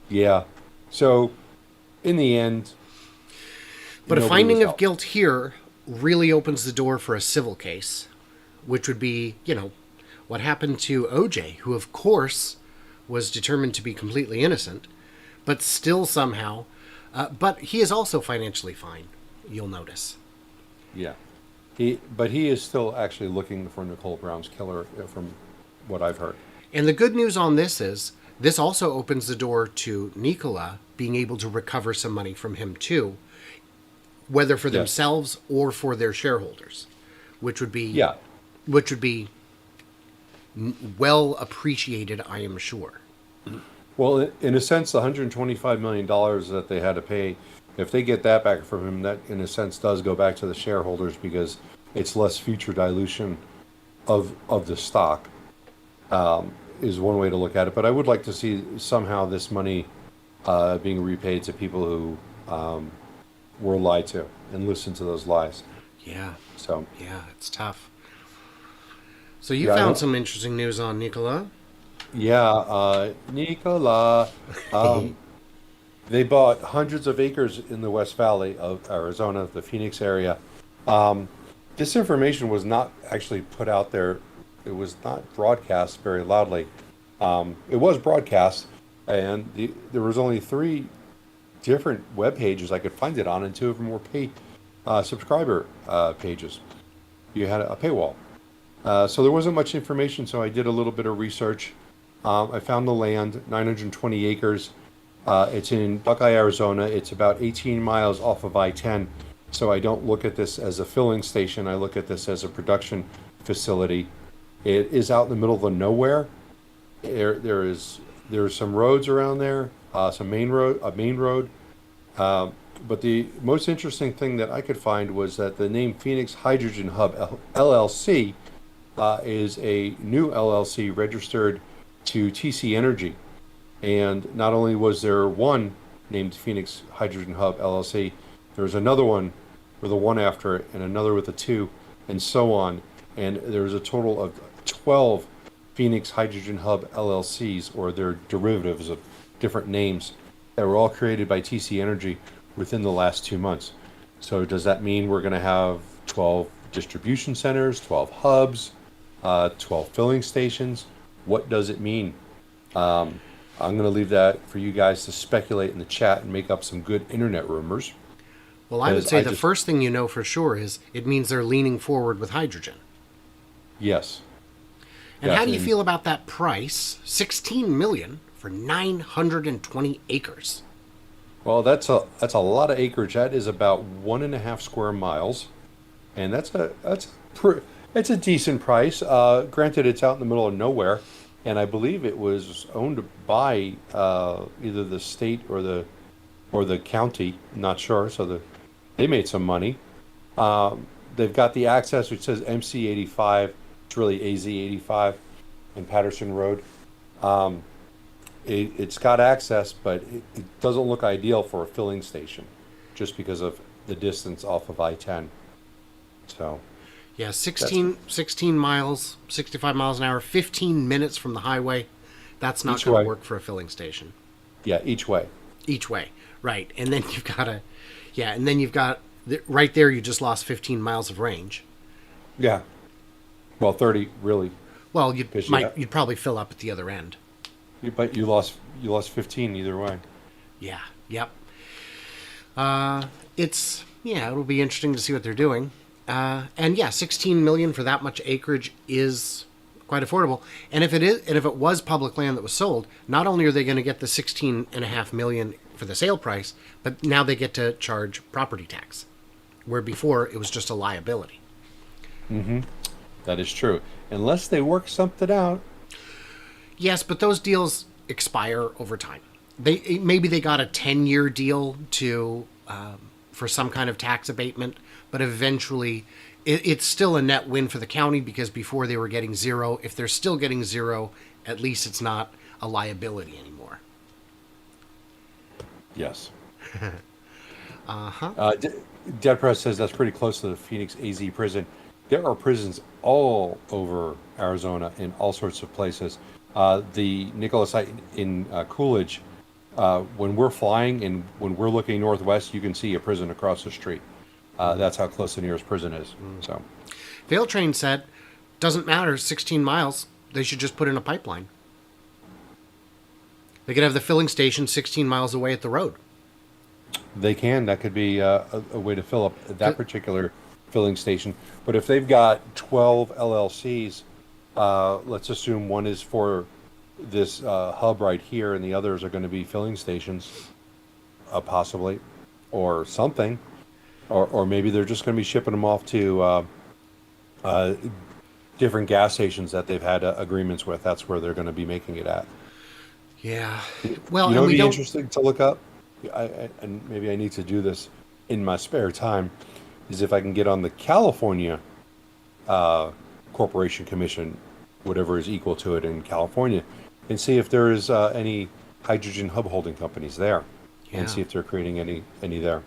yeah. So, in the end, But a nobody finding was of helped. guilt here really opens the door for a civil case, which would be, what happened to OJ, who of course was determined to be completely innocent, but still somehow, but he is also financially fine, you'll notice. Yeah, but he is still actually looking for Nicole Brown's killer, from what I've heard. And the good news on this is, this also opens the door to Nikola being able to recover some money from him too, whether for Yes. themselves or for their shareholders, which would be Yeah, which would be well appreciated, I am sure. Well, in a sense, the $125 million that they had to pay, if they get that back from him, that in a sense does go back to the shareholders because it's less future dilution of the stock, is one way to look at it. But I would like to see somehow this money being repaid to people who were lied to and listened to those lies. Yeah, So yeah, it's tough. So you yeah, found some interesting news on Nikola. Nicola, they bought hundreds of acres in the West Valley of Arizona, the Phoenix area. Um, this information was not actually put out there. It was not broadcast very loudly. It was broadcast, and there was only three different web pages I could find it on, and two of them were paid subscriber pages. You had a paywall. So there wasn't much information, so I did a little bit of research. I found the land, 920 acres. It's in Buckeye, Arizona. It's about 18 miles off of I-10. So I don't look at this as a filling station. I look at this as a production facility. It is out in the middle of the nowhere. There's some roads around there, some main road. But the most interesting thing that I could find was that the name Phoenix Hydrogen Hub LLC is a new LLC registered to TC Energy. And not only was there one named Phoenix Hydrogen Hub LLC, there was another one with a one after it, and another with a two, and so on. And there was a total of 12 Phoenix Hydrogen Hub LLCs, or their derivatives of different names, that were all created by TC Energy within the last 2 months. So does that mean we're going to have 12 distribution centers, 12 hubs, 12 filling stations? What does it mean? I'm going to leave that for you guys to speculate in the chat and make up some good internet rumors. Well, I would 'Cause say the first thing you know for sure is it means they're leaning forward with hydrogen. Yes. And Yes, how do you and- feel about that price? 16 million for 920 acres. Well, that's a lot of acreage. That is about 1.5 square miles, and it's a decent price. Granted, it's out in the middle of nowhere, and I believe it was owned by either the state or the county. I'm not sure. So they made some money. They've got the access, which says MC 85. It's really AZ 85 in Patterson Road. It's got access, but it doesn't look ideal for a filling station, just because of the distance off of I-10. So Yeah, that's 16 miles, 65 miles an hour, 15 minutes from the highway. That's not each going way. to work for a filling station. Yeah, each way. Each way, right. And then you've got right there, you just lost 15 miles of range. Yeah. Well, 30 really, Well, because you'd probably fill up at the other end. but you lost 15 either way. Yeah, yep. It'll be interesting to see what they're doing. And yeah, 16 million for that much acreage is quite affordable. And if it was public land that was sold, not only are they going to get the 16.5 million for the sale price, but now they get to charge property tax, where before it was just a liability. That is true. Unless they work something out. Yes, but those deals expire over time. Maybe they got a 10-year deal for some kind of tax abatement, but eventually it's still a net win for the county, because before they were getting zero. If they're still getting zero, at least it's not a liability anymore. Yes. Uh-huh. Dead Press says that's pretty close to the Phoenix AZ prison. There are prisons all over Arizona in all sorts of places. The Nikola site in Coolidge, when we're flying and when we're looking northwest, you can see a prison across the street. That's how close the nearest prison is. So, Train said, doesn't matter, 16 miles, they should just put in a pipeline. They could have the filling station 16 miles away at the road. they can. That could be a way to fill up that particular filling station. But if they've got 12 LLCs, let's assume one is for this hub right here, and the others are going to be filling stations, possibly, or something, or maybe they're just going to be shipping them off to different gas stations that they've had agreements with. That's where they're going to be making it at. Yeah. Well, You know, and it'd we be don't. interesting to look up. And maybe I need to do this in my spare time. Is if I can get on the California Corporation Commission, whatever is equal to it in California, and see if there is any hydrogen hub holding companies there, and Yeah. see if they're creating any there.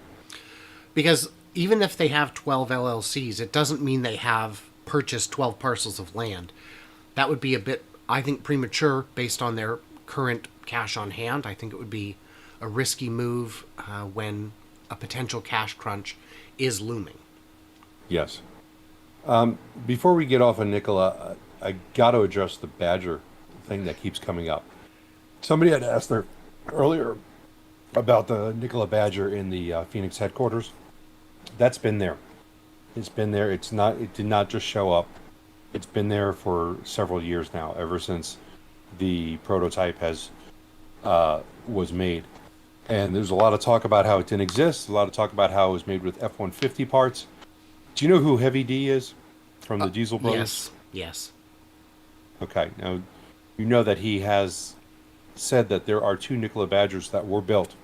Because even if they have 12 LLCs, it doesn't mean they have purchased 12 parcels of land. That would be a bit, I think, premature based on their current cash on hand. I think it would be a risky move when a potential cash crunch is looming. Yes. Before we get off of Nikola, I got to address the Badger thing that keeps coming up. Somebody had asked there earlier about the Nikola Badger in the Phoenix headquarters. That's been there. It's been there. It's not. It did not just show up. It's been there for several years now, ever since the prototype has was made. And there's a lot of talk about how it didn't exist. A lot of talk about how it was made with F-150 parts. Do you know who Heavy D is from the Diesel Brothers? Yes, yes. Okay. Now, you know that he has said that there are two Nikola Badgers that were built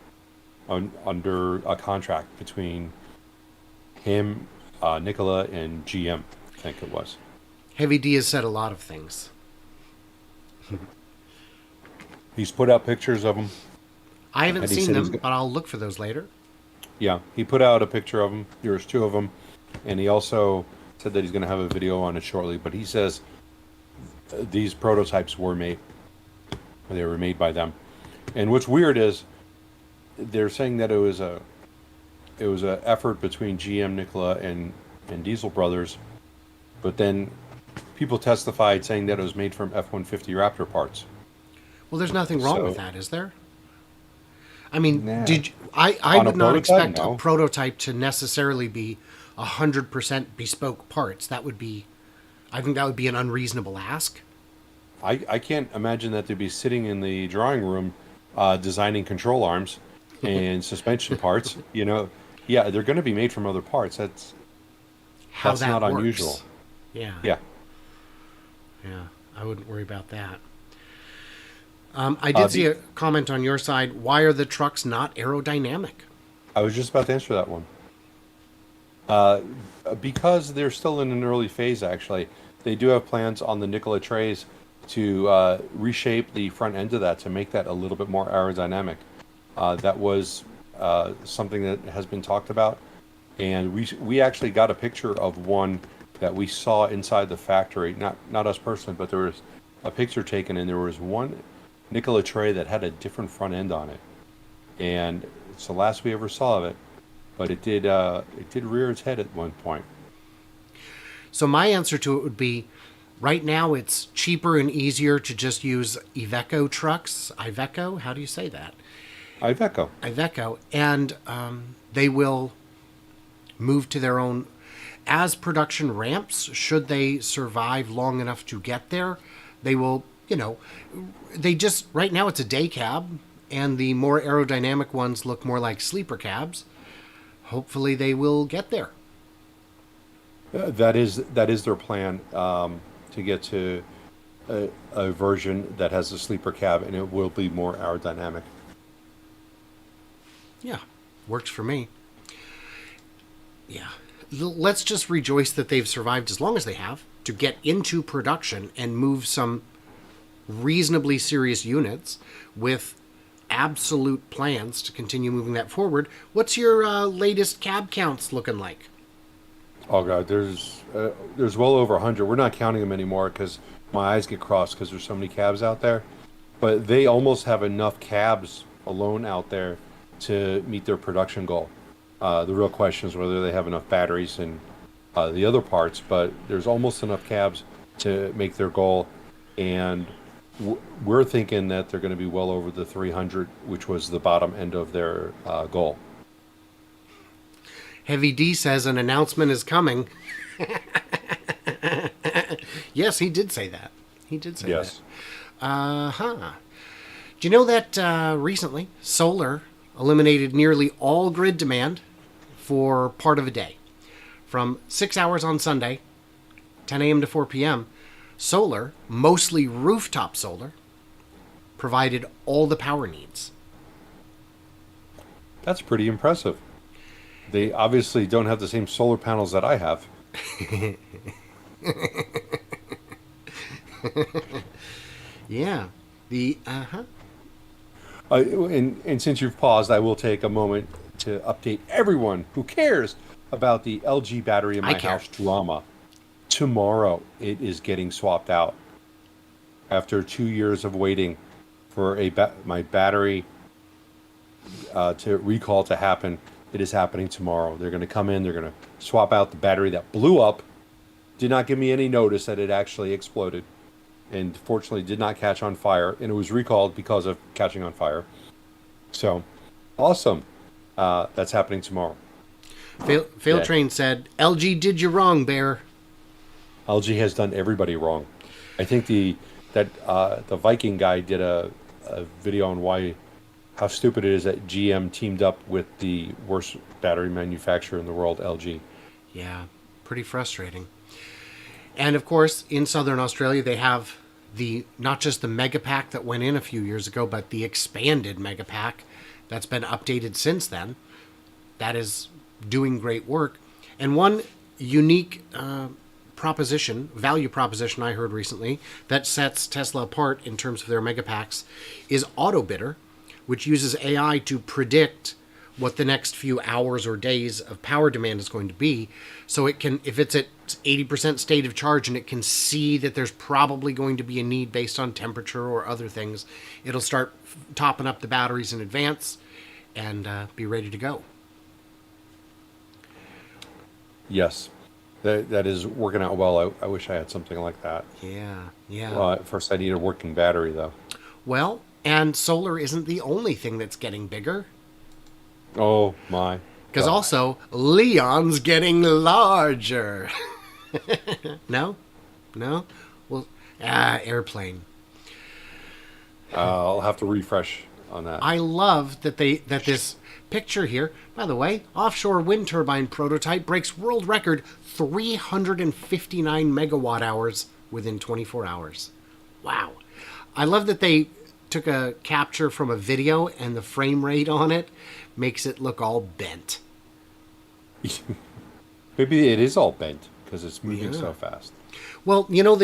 under a contract between him, Nikola, and GM, I think it was. Heavy D has said a lot of things. He's put out pictures of them. I haven't And he seen said he's them, go- but I'll look for those later. Yeah, he put out a picture of them. There's two of them. And he also said that he's going to have a video on it shortly. But he says these prototypes were made. They were made by them. And what's weird is they're saying that it was a effort between GM, Nikola, and Diesel Brothers. But then people testified saying that it was made from F-150 Raptor parts. Well, there's nothing wrong with So- that, is there? I mean, Nah. I On a would not prototype, expect no. a prototype to necessarily be 100% bespoke parts. That would be, I think that would be an unreasonable ask. I can't imagine that they'd be sitting in the drawing room designing control arms and suspension parts. You know, yeah, they're going to be made from other parts. How That's that not works. unusual. Yeah. Yeah. Yeah. I wouldn't worry about that. I did see a comment on your side. Why are the trucks not aerodynamic? I was just about to answer that one. Because they're still in an early phase, actually. They do have plans on the Nikola trays to reshape the front end of that to make that a little bit more aerodynamic. That was something that has been talked about. And we actually got a picture of one that we saw inside the factory. Not us personally, but there was a picture taken, and there was one Nikola tray that had a different front end on it. And it's the last we ever saw of it. But it did rear its head at one point. So my answer to it would be, right now it's cheaper and easier to just use Iveco trucks. Iveco, how do you say that? Iveco. Iveco, and they will move to their own. As production ramps, should they survive long enough to get there, they will, they just, right now it's a day cab, and the more aerodynamic ones look more like sleeper cabs. Hopefully they will get there. That is their plan, to get to a version that has a sleeper cab, and it will be more aerodynamic. Yeah, works for me. Yeah. Let's just rejoice that they've survived as long as they have to get into production and move some reasonably serious units with absolute plans to continue moving that forward. What's your latest cab counts looking like? Oh god, there's well over 100. We're not counting them anymore because my eyes get crossed because there's so many cabs out there. But they almost have enough cabs alone out there to meet their production goal. The real question is whether they have enough batteries and the other parts, but there's almost enough cabs to make their goal. And we're thinking that they're going to be well over the 300, which was the bottom end of their goal. Heavy D says an announcement is coming. Yes, he did say that. He did say Yes. that. Uh-huh. Do you know that recently solar eliminated nearly all grid demand for part of a day? From 6 hours on Sunday, 10 a.m. to 4 p.m., solar, mostly rooftop solar, provided all the power needs. That's pretty impressive. They obviously don't have the same solar panels that I have. Yeah. The uh-huh. And since you've paused, I will take a moment to update everyone who cares about the LG battery in I my care. house drama. Tomorrow, it is getting swapped out. After 2 years of waiting for my battery to recall to happen, it is happening tomorrow. They're going to come in, they're going to swap out the battery that blew up, did not give me any notice that it actually exploded, and fortunately did not catch on fire, and it was recalled because of catching on fire. So, awesome. That's happening tomorrow. Fail Train said, LG did you wrong, Bear. LG has done everybody wrong. I think the Viking guy did a video on how stupid it is that GM teamed up with the worst battery manufacturer in the world, LG. Yeah, pretty frustrating. And of course, in Southern Australia, they have not just the mega pack that went in a few years ago, but the expanded mega pack that's been updated since then. That is doing great work. And one unique value proposition I heard recently that sets Tesla apart in terms of their mega packs is AutoBidder, which uses AI to predict what the next few hours or days of power demand is going to be. So it can, if it's at 80% state of charge and it can see that there's probably going to be a need based on temperature or other things, it'll start topping up the batteries in advance and be ready to go. Yes, that is working out well. I wish I had something like that. Yeah. First, I need a working battery, though. Well, and solar isn't the only thing that's getting bigger. Oh, my. Because God. also, Leon's getting larger. No? Well, airplane. I'll have to refresh on that. I love that this picture here, by the way, offshore wind turbine prototype breaks world record 359 megawatt hours within 24 hours. Wow. I love that they took a capture from a video and the frame rate on it makes it look all bent. Maybe it is all bent because it's moving so fast. Well, you know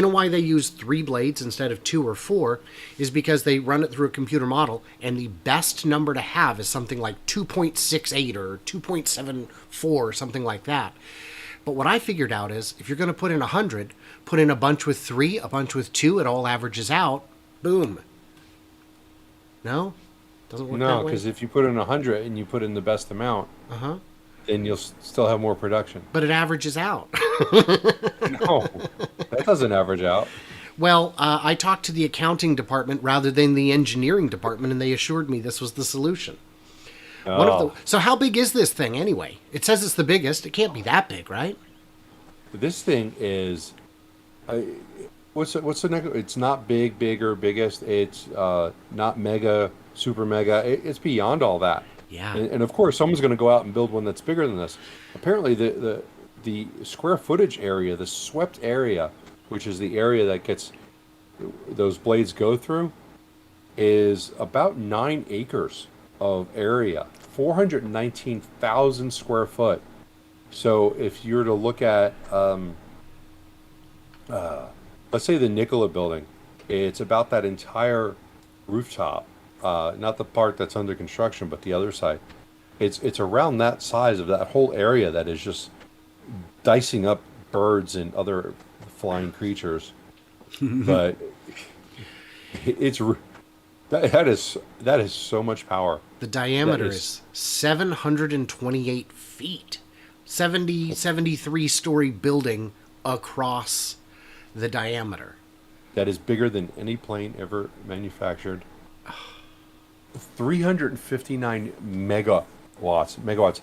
why they use 3 blades instead of 2 or 4 is because they run it through a computer model, and the best number to have is something like 2.68 or 2.74 or something like that. But what I figured out is if you're going to put in 100, put in a bunch with 3, a bunch with 2, it all averages out. Boom. No? Doesn't work that No, way? because if you put in 100 and you put in the best amount, then you'll still have more production. But it averages out. No, that doesn't average out. Well, I talked to the accounting department rather than the engineering department, and they assured me this was the solution. So how big is this thing anyway? It says it's the biggest. It can't be that big, right? This thing is, what's the next? It's not big or biggest. It's not mega, super mega. It's beyond all that. Yeah. And of course, someone's going to go out and build one that's bigger than this. Apparently, the square footage area, the swept area, which is the area that gets those blades go through, is about 9 acres of area, 419,000 square foot. So if you were to look at, let's say the Nikola building, it's about that entire rooftop, not the part that's under construction, but the other side. It's around that size of that whole area that is just dicing up birds and other flying creatures. But that is so much power. The diameter is 728 feet. 73-story building across the diameter. That is bigger than any plane ever manufactured. 359 megawatts. Megawatt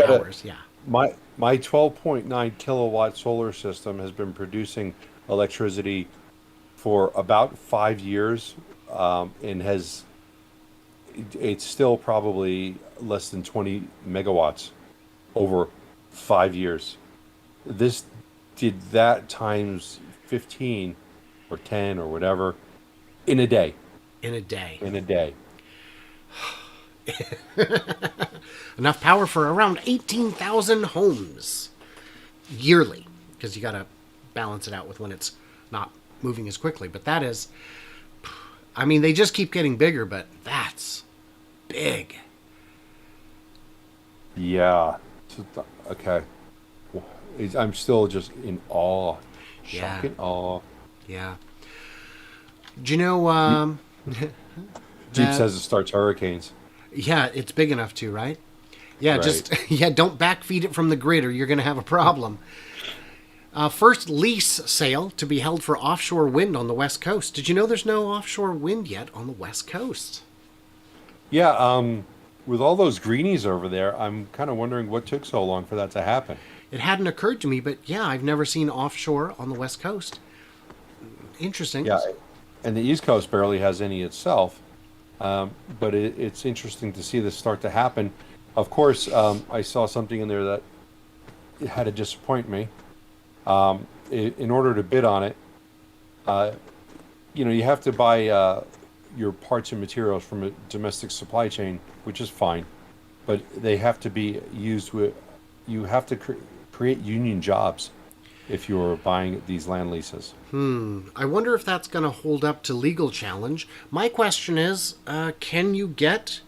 hours, yeah. My 12.9 kilowatt solar system has been producing electricity for about 5 years, and it's still probably less than 20 megawatts over 5 years. This did that times 15 or 10 or whatever, In a day. in a day. In a day. Enough power for around 18,000 homes yearly, because you got to balance it out with when it's not moving as quickly. But that is, I mean, they just keep getting bigger, but that's big. Yeah. Okay. I'm still just in awe. Yeah. Shock and awe. Yeah. Do you know, Jeep that- says it starts hurricanes. yeah, it's big enough to, right? Yeah, Right. just, yeah, don't backfeed it from the grid or you're going to have a problem. First lease sale to be held for offshore wind on the West Coast. Did you know there's no offshore wind yet on the West Coast? Yeah, with all those greenies over there, I'm kind of wondering what took so long for that to happen. It hadn't occurred to me, but yeah, I've never seen offshore on the West Coast. Interesting. Yeah, and the East Coast barely has any itself. But it's interesting to see this start to happen. Of course, I saw something in there that had to disappoint me. In order to bid on it, you have to buy your parts and materials from a domestic supply chain, which is fine, but they have to be used with. You have to create union jobs if you're buying these land leases. I wonder if that's going to hold up to legal challenge. My question is, can you get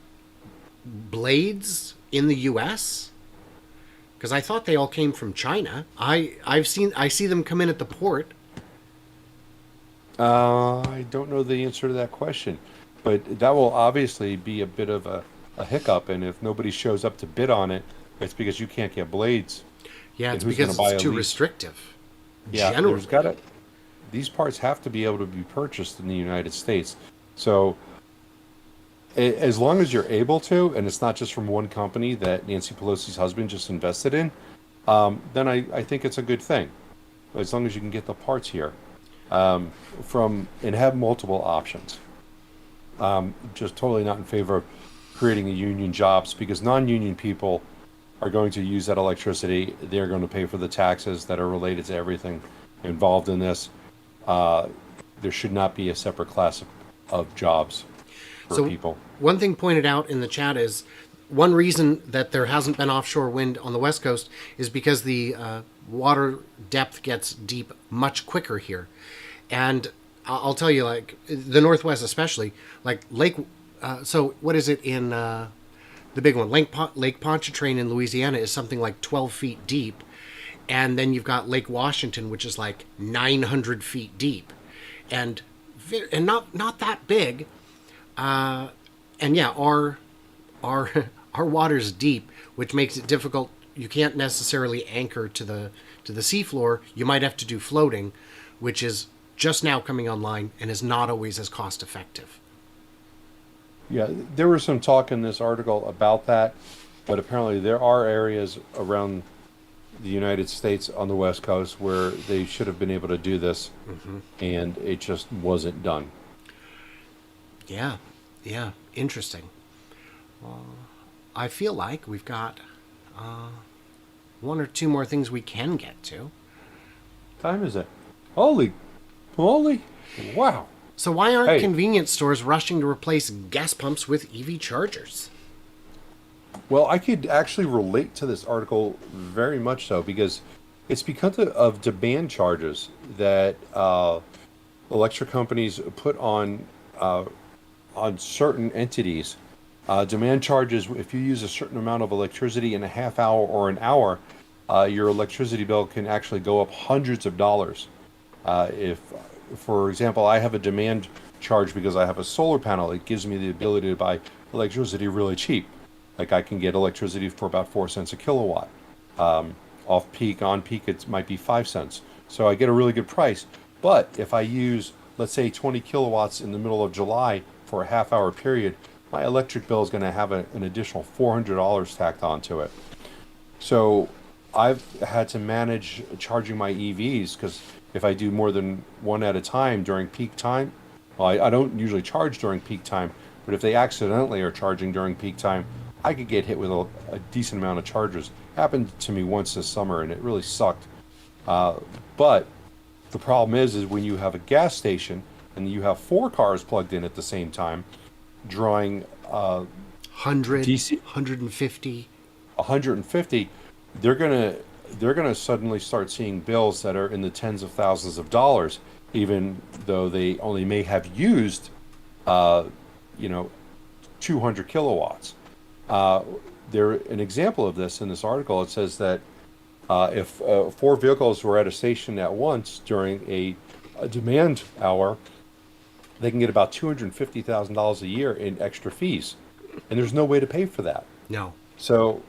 blades in the U.S.? Because I thought they all came from China. I see them come in at the port. I don't know the answer to that question, but that will obviously be a bit of a hiccup. And if nobody shows up to bid on it, it's because you can't get blades. Yeah, And it's who's because gonna buy it's a too lease? restrictive. Yeah, Generally. there's got to. These parts have to be able to be purchased in the United States. So, as long as you're able to, and it's not just from one company that Nancy Pelosi's husband just invested in, then I think it's a good thing. As long as you can get the parts here, and have multiple options. Just totally not in favor of creating a union jobs because non-union people are going to use that electricity. They're going to pay for the taxes that are related to everything involved in this. There should not be a separate class of jobs for So people. one thing pointed out in the chat is one reason that there hasn't been offshore wind on the West Coast is because the water depth gets deep much quicker here. And I'll tell you, like the Northwest especially, like Lake. So what is it in the big one? Lake Pontchartrain in Louisiana is something like 12 feet deep. And then you've got Lake Washington, which is like 900 feet deep. And not that big. And yeah, our our water's deep, which makes it difficult. You can't necessarily anchor to the seafloor. You might have to do floating, which is just now coming online and is not always as cost effective. Yeah, there was some talk in this article about that, but apparently there are areas around the United States on the West Coast where they should have been able to do this, and it just wasn't done. Yeah, interesting. I feel like we've got one or two more things we can get to. Time is it? Holy moly! Wow. So why aren't Hey. convenience stores rushing to replace gas pumps with EV chargers? Well, I could actually relate to this article very much so because it's because of demand charges that electric companies put on certain entities. Demand charges, if you use a certain amount of electricity in a half hour or an hour, your electricity bill can actually go up hundreds of dollars. If, for example, I have a demand charge because I have a solar panel, it gives me the ability to buy electricity really cheap. Like I can get electricity for about 4 cents a kilowatt. Off peak, on peak, it might be 5 cents. So I get a really good price. But if I use, let's say, 20 kilowatts in the middle of July for a half hour period, my electric bill is going to have an additional $400 tacked onto it. So I've had to manage charging my EVs because if I do more than one at a time during peak time, well, I don't usually charge during peak time, but if they accidentally are charging during peak time, I could get hit with a decent amount of charges. Happened to me once this summer, and it really sucked. But the problem is when you have a gas station, and you have 4 cars plugged in at the same time, drawing 100, DC 150. 150, they're gonna suddenly start seeing bills that are in the tens of thousands of dollars, even though they only may have used, uh, you know, 200 kilowatts. Uh, there, an example of this in this article. It says that if 4 vehicles were at a station at once during a demand hour, they can get about $250,000 a year in extra fees, and there's no way to pay for that. No. So,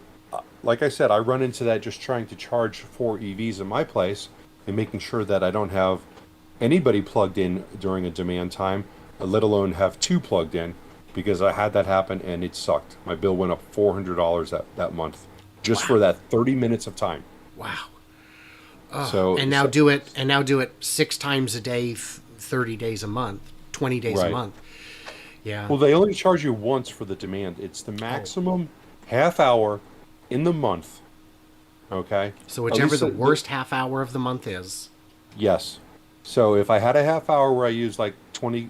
like I said, I run into that just trying to charge 4 EVs in my place and making sure that I don't have anybody plugged in during a demand time, let alone have 2 plugged in, because I had that happen and it sucked. My bill went up $400 that month just for that 30 minutes of time. Wow. So And now do it 6 times a day, 30 days a month, 20 days a right. month. Yeah. Well, they only charge you once for the demand. It's the maximum half hour in the month. Okay. So At whichever least the worst half hour of the month is. Yes. So if I had a half hour where I used like 20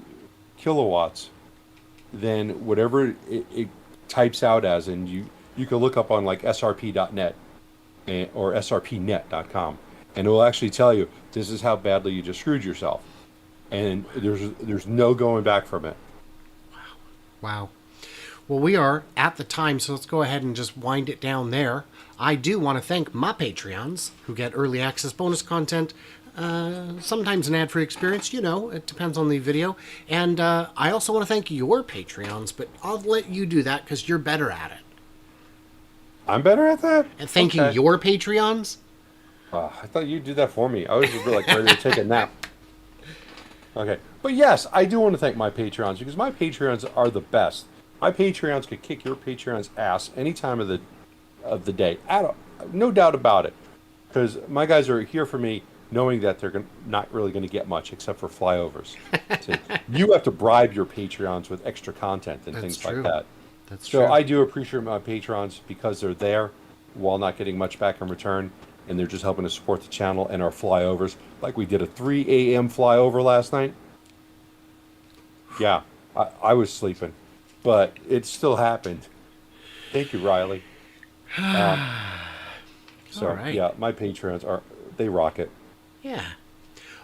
kilowatts, then whatever it types out as, and you can look up on like srp.net or srpnet.com, and it will actually tell you this is how badly you just screwed yourself, and there's no going back from it. Wow. Well, we are at the time, so let's go ahead and just wind it down there. I do want to thank my Patreons who get early access bonus content, sometimes an ad-free experience, it depends on the video. And I also want to thank your Patreons, but I'll let you do that because you're better at it. I'm better at that? And thanking Okay. your Patreons? I thought you'd do that for me. I was just like ready to take a nap. Okay. But yes, I do want to thank my Patreons because my Patreons are the best. My Patreons could kick your Patreon's ass any time of the day. No doubt about it. Because my guys are here for me knowing that they're not really going to get much except for flyovers. See, you have to bribe your Patreons with extra content and That's things true. like that. That's So true. I do appreciate my Patrons because they're there while not getting much back in return, and they're just helping to support the channel and our flyovers. Like we did a 3 a.m. flyover last night. Yeah, I was sleeping, but it still happened. Thank you, Riley. So All right. yeah, my Patrons they rock it. Yeah.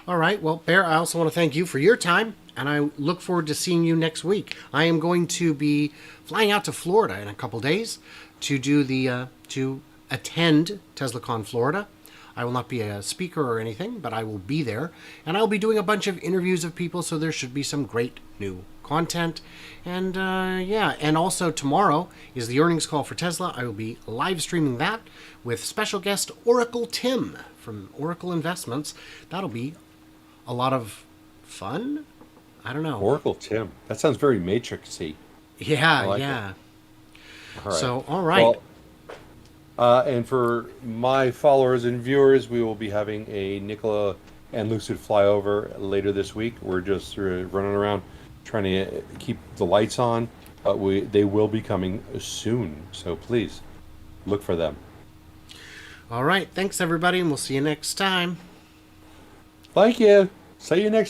All right. Well, Bear, I also want to thank you for your time, and I look forward to seeing you next week. I am going to be flying out to Florida in a couple days to do to attend TeslaCon Florida. I will not be a speaker or anything, but I will be there, and I'll be doing a bunch of interviews of people, so there should be some great new content. And yeah, and also tomorrow is the earnings call for Tesla. I will be live streaming that with special guest Oracle Tim from Oracle Investments. That'll be a lot of fun. I don't know. Oracle Tim. That sounds very Matrixy. Yeah, like yeah. All right. So, all right. Well, and for my followers and viewers, we will be having a Nikola and Lucid flyover later this week. We're just running around trying to keep the lights on, but they will be coming soon. So please look for them. All right. Thanks, everybody, and we'll see you next time. Thank you. See you next time.